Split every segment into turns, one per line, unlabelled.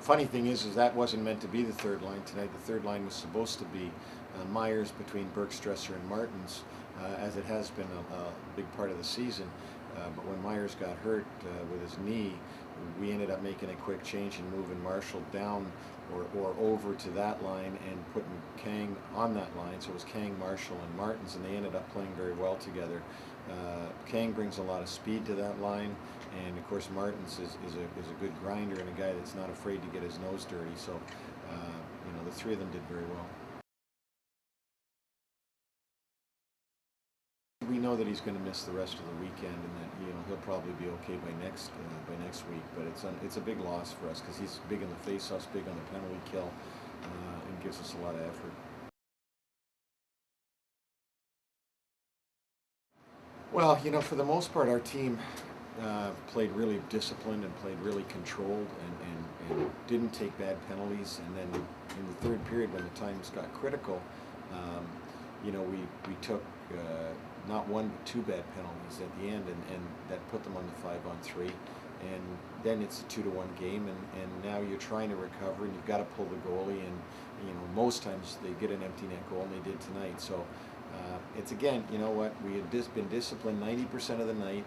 The funny thing is that wasn't meant to be the third line tonight. The third line was supposed to be Myers between Bergstresser and Martins, as it has been a big part of the season. But when Myers got hurt with his knee, we ended up making a quick change and moving Marshall down or over to that line and putting Kang on that line. So it was Kang, Marshall, and Martins, and they ended up playing very well together. Kang brings a lot of speed to that line, and of course Martins is a good grinder and a guy that's not afraid to get his nose dirty. So you know, the three of them did very well. We know that he's going to miss the rest of the weekend, and that he'll probably be okay by next week. But it's a big loss for us because he's big in the faceoffs, big on the penalty kill, and gives us a lot of effort. Well, for the most part, our team played really disciplined and played really controlled, and didn't take bad penalties. And then in the third period, when the times got critical, we took not one but two bad penalties at the end, and that put them on the 5-on-3. And then it's a 2-1 game, and now you're trying to recover, and you've got to pull the goalie, and most times they get an empty net goal, and they did tonight. So it's, again, we had been disciplined 90% of the night,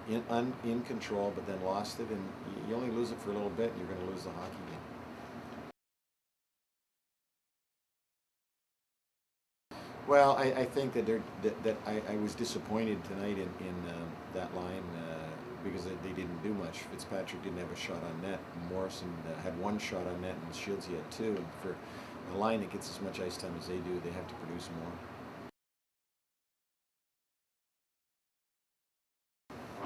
in control, but then lost it, and you only lose it for a little bit, and you're going to lose the hockey game. Well, I think that I was disappointed tonight in that line because they didn't do much. Fitzpatrick didn't have a shot on net. Morrison had one shot on net, and Shieldsy had two. And for a line that gets as much ice time as they do, they have to produce more.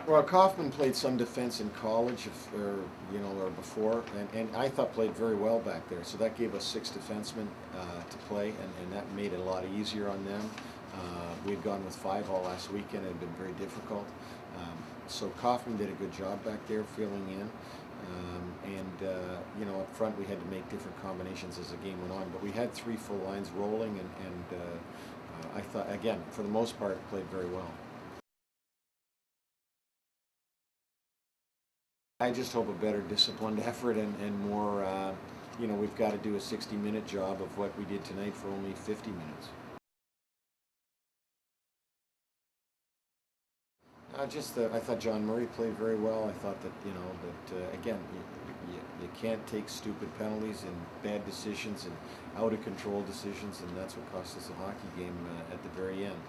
Well, Kaufman played some defense in college, or before, and I thought played very well back there. So that gave us 6 defensemen to play, and that made it a lot easier on them. We had gone with 5 all last weekend. It had been very difficult. So Kaufman did a good job back there filling in. Up front we had to make different combinations as the game went on. But we had 3 full lines rolling, and I thought, again, for the most part, played very well. I just hope a better disciplined effort and more, we've got to do a 60-minute job of what we did tonight for only 50 minutes. I thought John Murray played very well. I thought that, again, you can't take stupid penalties and bad decisions and out-of-control decisions, and that's what cost us a hockey game at the very end.